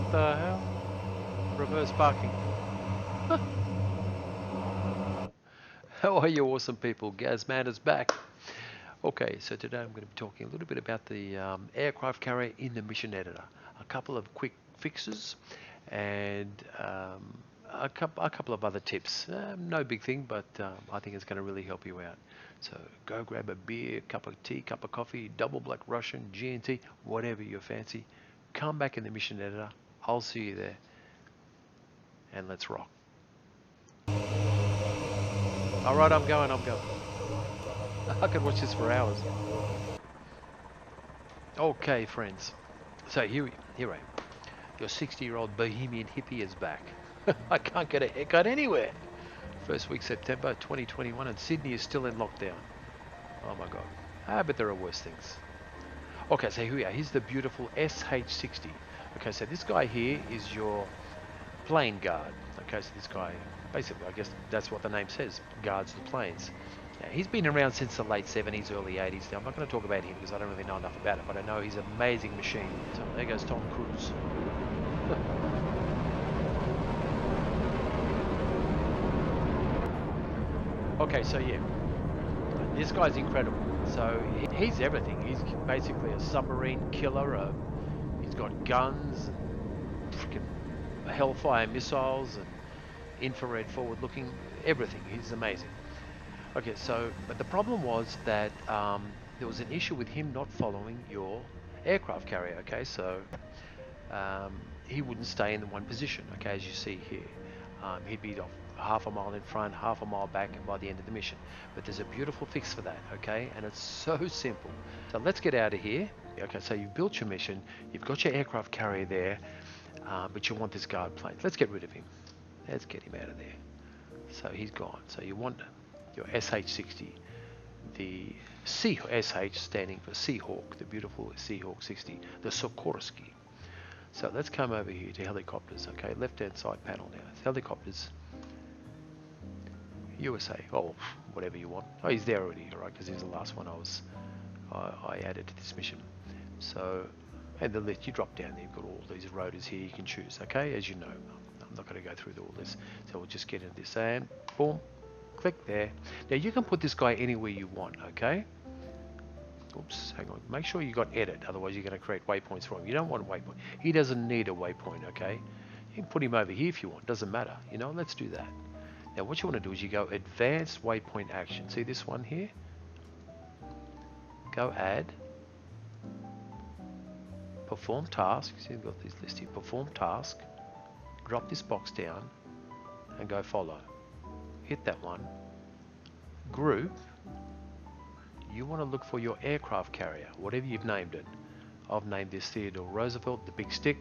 What the hell? Reverse parking. How are you awesome people? Gazman is back. Okay, so today I'm going to be talking a little bit about the aircraft carrier in the mission editor. A couple of quick fixes and a couple of other tips. No big thing, but I think it's going to really help you out. So go grab a beer, cup of tea, cup of coffee, double black Russian, G&T, whatever you fancy. Come back in the mission editor. I'll see you there. And let's rock. All right, I'm going. I could watch this for hours. Okay, friends. So here I am. Your 60-year-old bohemian hippie is back. I can't get a haircut anywhere. First week September 2021 and Sydney is still in lockdown. Oh my God. But there are worse things. Okay, so here we are. Here's the beautiful SH60. Okay, so this guy here is your plane guard. Okay, so this guy, basically, I guess that's what the name says, guards the planes. Now, he's been around since the late 70s, early 80s. Now, I'm not going to talk about him because I don't really know enough about it, but I know he's an amazing machine. So there goes Tom Cruise. Okay, so yeah, this guy's incredible. So he's everything. He's basically a submarine killer. He's got guns, freaking Hellfire missiles, and infrared forward-looking, everything. He's amazing. Okay, so but the problem was that there was an issue with him not following your aircraft carrier. Okay, so he wouldn't stay in the one position. Okay, as you see here, he'd be off half a mile in front, half a mile back, and by the end of the mission. But there's a beautiful fix for that, okay? And it's so simple. So let's get out of here. Okay, so you've built your mission, you've got your aircraft carrier there, but you want this guard plane. Let's get rid of him. Let's get him out of there. So he's gone. So you want your SH60, the SH standing for SEAHAWK, the beautiful SEAHAWK 60, the Sikorsky. So let's come over here to helicopters, okay? Left-hand side panel now. It's helicopters. USA, oh, whatever you want. Oh, he's there already, all right, because he's the last one I added to this mission. So, and the list, you drop down there, you've got all these rotors here you can choose, okay, as you know. I'm not going to go through all this, so we'll just get into this and boom, click there. Now you can put this guy anywhere you want, okay? Oops, hang on, make sure you got edit, otherwise you're going to create waypoints for him. You don't want a waypoint. He doesn't need a waypoint, okay? You can put him over here if you want, doesn't matter, you know, let's do that. Now what you want to do is you go advanced waypoint action. See this one here? Go add. Perform task. See we've got this list here. Perform task. Drop this box down and go follow. Hit that one. Group. You want to look for your aircraft carrier, whatever you've named it. I've named this Theodore Roosevelt, the big stick.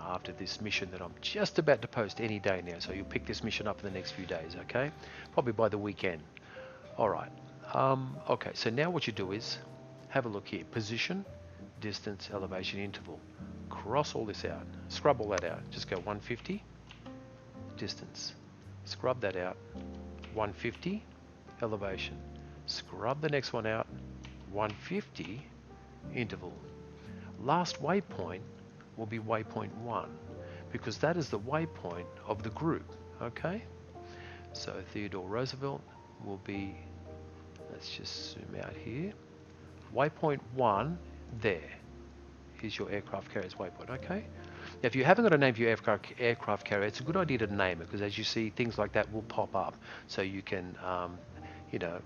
After this mission that I'm just about to post any day now, so you'll pick this mission up in the next few days, okay? Probably by the weekend. All right. Okay, so now what you do is have a look here. Position, distance, elevation, interval. Cross all this out. Scrub all that out. Just go 150. Distance. Scrub that out. 150. Elevation. Scrub the next one out. 150. Interval. Last waypoint will be waypoint 1 because that is the waypoint of the group, okay? So Theodore Roosevelt will be, let's just zoom out here, waypoint 1 there is your aircraft carrier's waypoint, okay? Now if you haven't got a name for your aircraft carrier, it's a good idea to name it because as you see things like that will pop up so you can you know,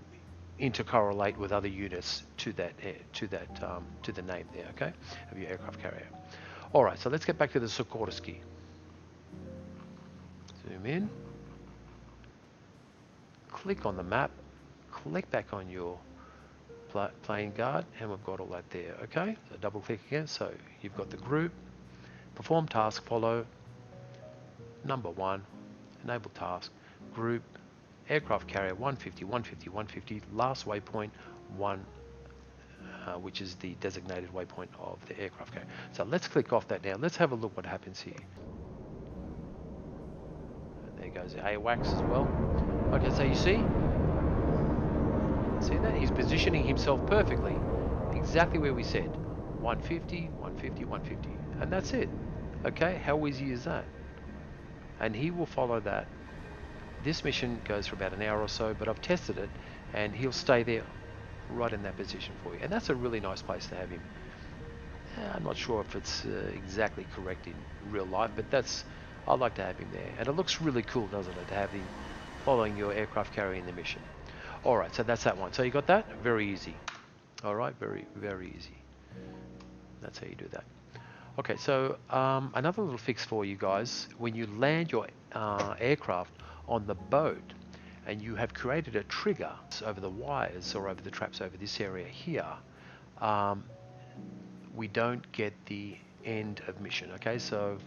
intercorrelate with other units to that to the name there, okay, of your aircraft carrier. All right, so let's get back to the Sikorsky. Zoom in. Click on the map. Click back on your plane guard, and we've got all that there, okay? So double click again. So you've got the group, perform task, follow, number 1, enable task, group, aircraft carrier 150, 150, 150, last waypoint 1. Which is the designated waypoint of the aircraft carrier. So let's click off that now. Let's have a look what happens here. And there goes the AWACS as well. Okay, so you see that? He's positioning himself perfectly. Exactly where we said. 150, 150, 150. And that's it. Okay, how easy is that? And he will follow that. This mission goes for about an hour or so, but I've tested it, and he'll stay there right in that position for you. And that's a really nice place to have him. I'm not sure if it's exactly correct in real life, but I like to have him there. And it looks really cool, doesn't it, to have him following your aircraft carrier in the mission. Alright, so that's that one. So you got that? Very easy. Alright, very, very easy. That's how you do that. Okay, so another little fix for you guys. When you land your aircraft on the boat and you have created a trigger over the wires or over the traps over this area here, we don't get the end of mission. Okay, so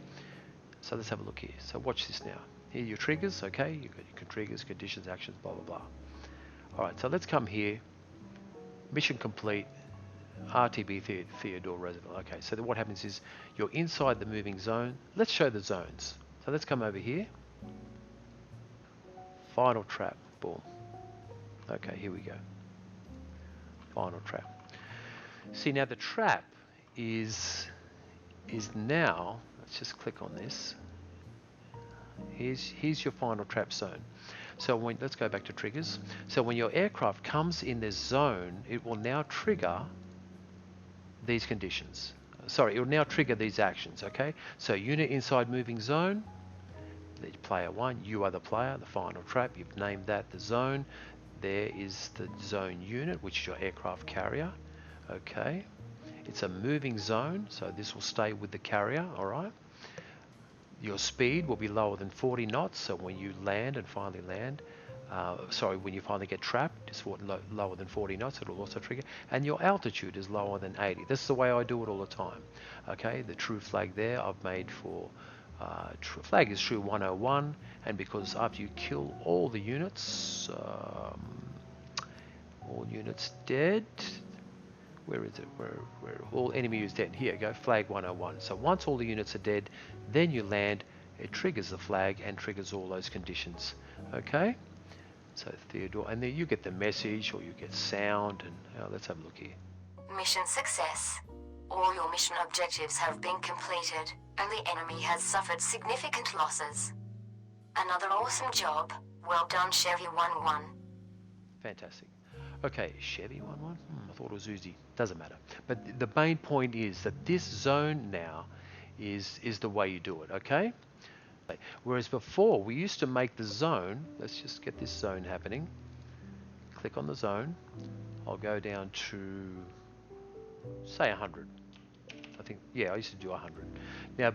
let's have a look here. So watch this now. Here are your triggers. Okay, you've got your triggers, conditions, actions, blah blah blah. All right, so let's come here. Mission complete. RTB Theodore Roosevelt. Okay, so then what happens is you're inside the moving zone. Let's show the zones. So let's come over here. Final trap. Boom. Okay, here we go. Final trap. See, now the trap is now, let's just click on this. Here's your final trap zone. So let's go back to triggers. So when your aircraft comes in this zone, it will now trigger these conditions. Sorry, it will now trigger these actions, okay? So unit inside moving zone, player 1, you are the player, the final trap, you've named that the zone. There is the zone unit, which is your aircraft carrier, okay? It's a moving zone, so this will stay with the carrier, all right? Your speed will be lower than 40 knots, so when you land and finally land, when you finally get trapped, it's lower than 40 knots, it'll also trigger. And your altitude is lower than 80. This is the way I do it all the time. Okay, the true flag there I've made for, flag is true 101, and because after you kill all the units, all units dead, where is it? Where all enemy is dead. Here you go, flag 101. So once all the units are dead, then you land, it triggers the flag and triggers all those conditions. Okay? So Theodore, and then you get the message or you get sound, and let's have a look here. Mission success. All your mission objectives have been completed, and the enemy has suffered significant losses. Another awesome job. Well done, Chevy 11. Fantastic. Okay, Chevy 11? I thought it was Uzi. Doesn't matter. But the main point is that this zone now is the way you do it, okay? Whereas before, we used to make the zone, let's just get this zone happening. Click on the zone. I'll go down to, say 100. I think, yeah, I used to do 100. Now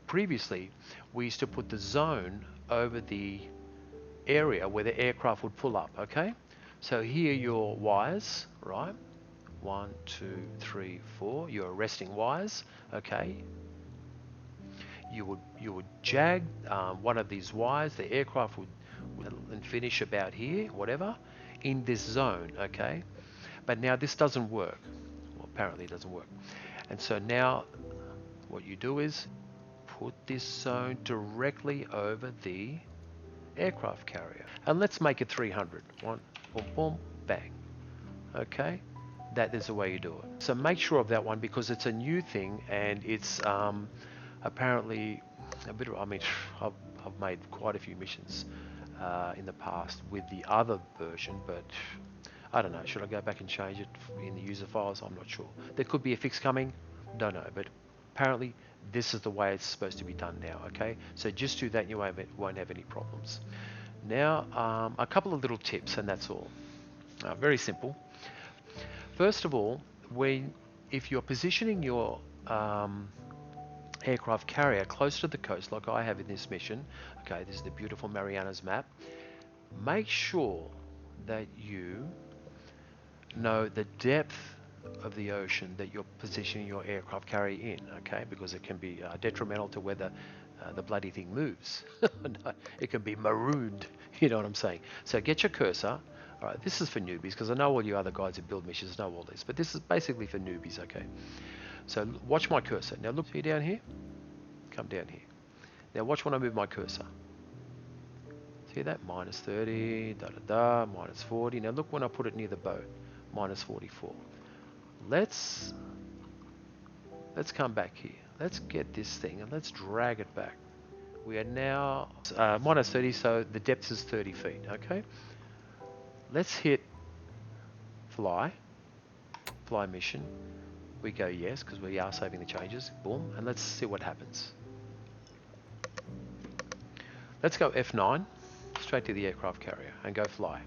previously, we used to put the zone over the area where the aircraft would pull up, okay? So here are your wires, right? 1, 2, 3, 4, your arresting wires, okay? You would jag one of these wires, the aircraft would finish about here, whatever, in this zone, okay? But now this doesn't work. Well, apparently it doesn't work. And so now what you do is put this zone directly over the aircraft carrier. And let's make it 300. 1, boom, boom, bang. Okay? That is the way you do it. So make sure of that one because it's a new thing and it's apparently a bit of, I've made quite a few missions in the past with the other version, but I don't know, should I go back and change it in the user files? I'm not sure. There could be a fix coming, don't know, but apparently this is the way it's supposed to be done now, okay? So just do that and you won't have any problems. Now, a couple of little tips and that's all. Very simple. First of all, if you're positioning your aircraft carrier close to the coast like I have in this mission, okay, this is the beautiful Mariana's map, make sure that you know the depth of the ocean that you're positioning your aircraft carrier in, okay, because it can be detrimental to whether the bloody thing moves. It can be marooned, you know what I'm saying. So get your cursor. All right, this is for newbies because I know all you other guys who build missions know all this, but this is basically for newbies, okay? So watch my cursor. Now look, see down here? Come down here. Now watch when I move my cursor. See that? Minus 30, da-da-da, minus 40. Now look when I put it near the boat. Minus 44. Let's come back here. let's get this thing and let's drag it back. We are now minus 30, so the depth is 30 feet, okay? Let's hit fly mission. We go yes, because we are saving the changes, boom, and let's see what happens. Let's go F9, straight to the aircraft carrier, and go fly.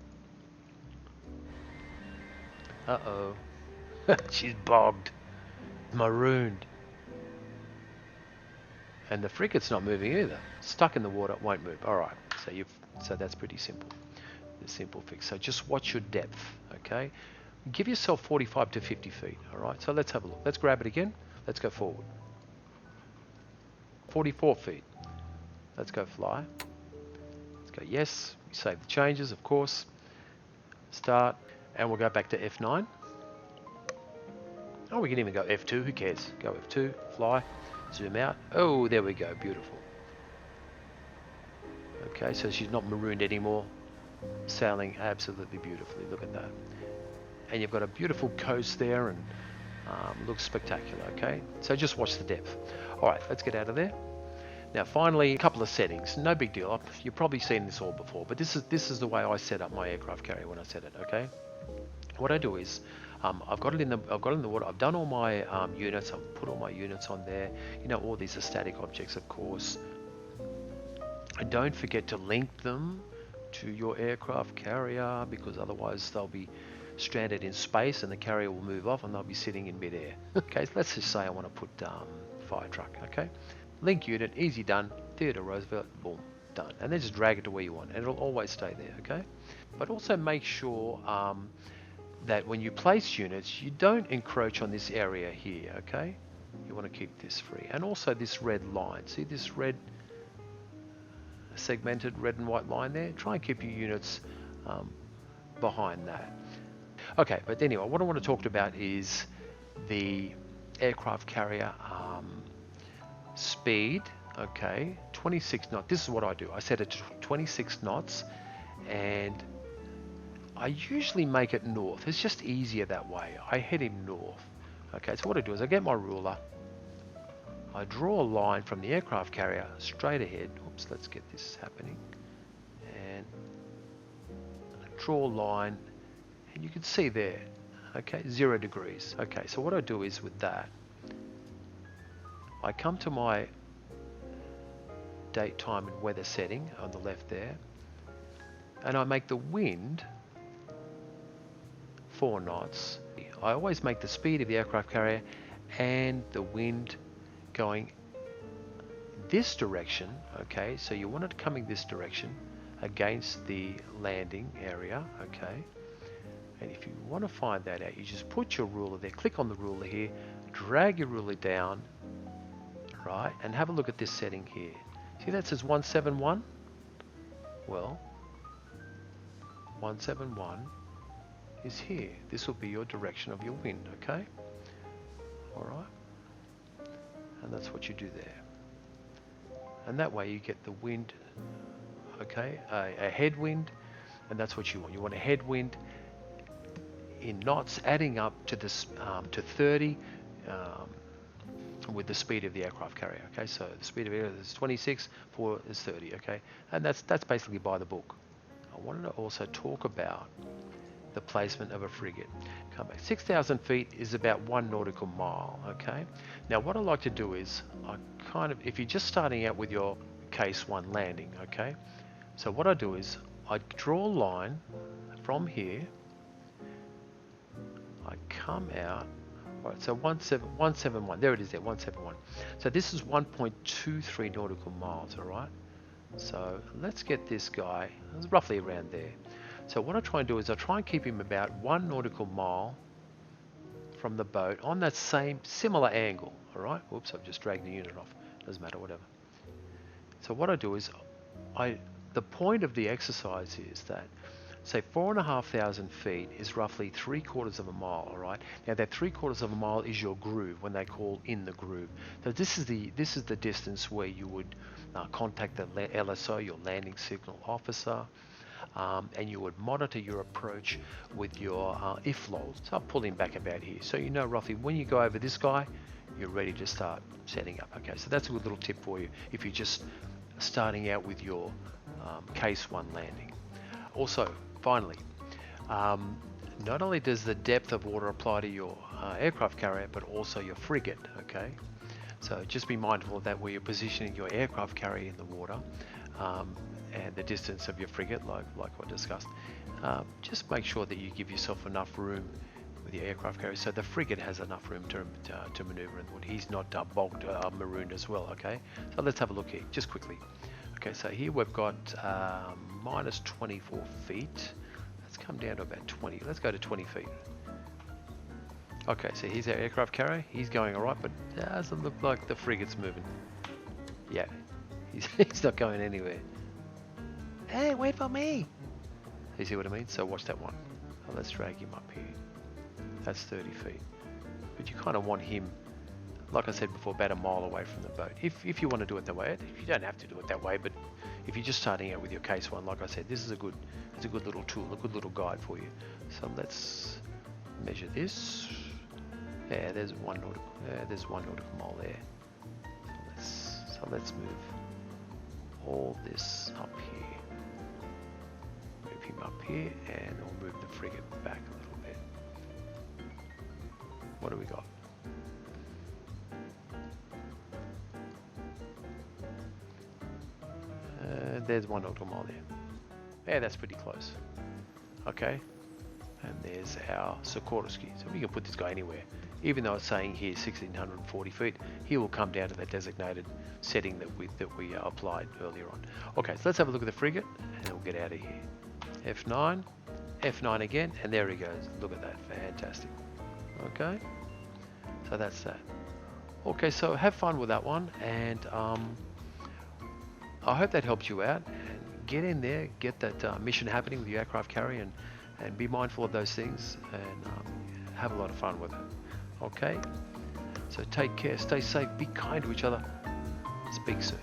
Uh-oh, she's bogged, marooned. And the frigate's not moving either. Stuck in the water, won't move. All right, so that's pretty simple. The simple fix. So just watch your depth, okay? Give yourself 45 to 50 feet, all right? So let's have a look. Let's grab it again. Let's go forward. 44 feet. Let's go fly. Let's go yes. We save the changes, of course. Start, and we'll go back to F9. Oh, we can even go F2. Who cares? Go F2, fly. Zoom out. Oh, there we go. Beautiful. Okay, so she's not marooned anymore. Sailing absolutely beautifully. Look at that. And you've got a beautiful coast there, and looks spectacular. Okay, so just watch the depth. All right, let's get out of there. Now, finally, a couple of settings. No big deal. You've probably seen this all before, but this is the way I set up my aircraft carrier when I set it. Okay. What I do is, I've got it in the water. I've done all my units. I've put all my units on there. You know, all these are static objects, of course. And don't forget to link them to your aircraft carrier, because otherwise they'll be stranded in space and the carrier will move off and they'll be sitting in midair. Okay, so let's just say I want to put fire truck. Okay, link unit, easy done. Theodore Roosevelt, boom, done. And then just drag it to where you want, and it'll always stay there. Okay, but also make sure that when you place units, you don't encroach on this area here. Okay, you want to keep this free, and also this red line. See this red segmented red and white line there? Try and keep your units behind that. Okay, but anyway, what I want to talk about is the aircraft carrier speed. Okay, 26 knots. This is what I do. I set it to 26 knots, and I usually make it north. It's just easier that way. I head him north. Okay, so what I do is I get my ruler. I draw a line from the aircraft carrier straight ahead. Oops, let's get this happening. And I draw a line, and you can see there, okay, 0 degrees. Okay, so what I do is with that, I come to my date, time, and weather setting on the left there, and I make the wind 4 knots. I always make the speed of the aircraft carrier and the wind going this direction. Okay, so you want it coming this direction against the landing area. Okay, and if you want to find that out, you just put your ruler there, click on the ruler here, drag your ruler down, right, and have a look at this setting here. See that says 171? Well, 171 is here. This will be your direction of your wind. Okay, all right, and that's what you do there, and that way you get the wind, okay, a headwind, and that's what you want. You want a headwind in knots, adding up to this to 30 with the speed of the aircraft carrier. Okay, so the speed of it is 26, 4 is 30. Okay, and that's basically by the book. I wanted to also talk about the placement of a frigate. Come back. 6,000 feet is about 1 nautical mile. Okay, now what I like to do is if you're just starting out with your case 1 landing. Okay, so what I do is I draw a line from here. I come out. All right, so 171. There it is there, 171. So this is 1.23 nautical miles. All right, so let's get this guy roughly around there. So what I try and do is I try and keep him about 1 nautical mile from the boat on that similar angle. All right, whoops, I've just dragged the unit off. Doesn't matter, whatever. So what I do is the point of the exercise is that, say, 4,500 feet is roughly 3/4 of a mile. All right. Now that 3/4 of a mile is your groove, when they call in the groove. So this is the distance where you would contact the LSO, your landing signal officer, and you would monitor your approach with your IFLOL. So I'll pull him back about here, so you know roughly when you go over this guy, you're ready to start setting up. Okay, so that's a good little tip for you if you're just starting out with your case 1 landing. Also, finally, not only does the depth of water apply to your aircraft carrier, but also your frigate. Okay, so just be mindful of that where you're positioning your aircraft carrier in the water, and the distance of your frigate, like I discussed. Just make sure that you give yourself enough room with your aircraft carrier, so the frigate has enough room to maneuver in the water. He's not bogged, marooned as well. Okay, so let's have a look here, just quickly. Okay, so here we've got minus 24 feet. Let's come down to about 20. Let's go to 20 feet. Okay, so here's our aircraft carrier. He's going all right, but it doesn't look like the frigate's moving. Yeah, he's not going anywhere. Hey, wait for me! You see what I mean? So watch that one. Oh, let's drag him up here. That's 30 feet. But you kind of want him, like I said before, about a mile away from the boat. If you want to do it that way, you don't have to do it that way, but if you're just starting out with your case 1, like I said, this is a good little tool, a good little guide for you. So let's measure this. Yeah, there's one nautical mile there. So let's move all this up here. Move him up here, and we'll move the frigate back a little bit. What do we got? There's 1 nautical mile there. Yeah, that's pretty close. Okay, and there's our Sikorsky. So we can put this guy anywhere. Even though it's saying here 1640 feet, he will come down to that designated setting that we applied earlier on. Okay, so let's have a look at the frigate, and we'll get out of here. F9, F9 again, and there he goes. Look at that, fantastic. Okay, so that's that. Okay, so have fun with that one, and I hope that helps you out. And get in there, get that mission happening with your aircraft carrier, and be mindful of those things, and have a lot of fun with it. Okay, so take care, stay safe, be kind to each other. Speak soon.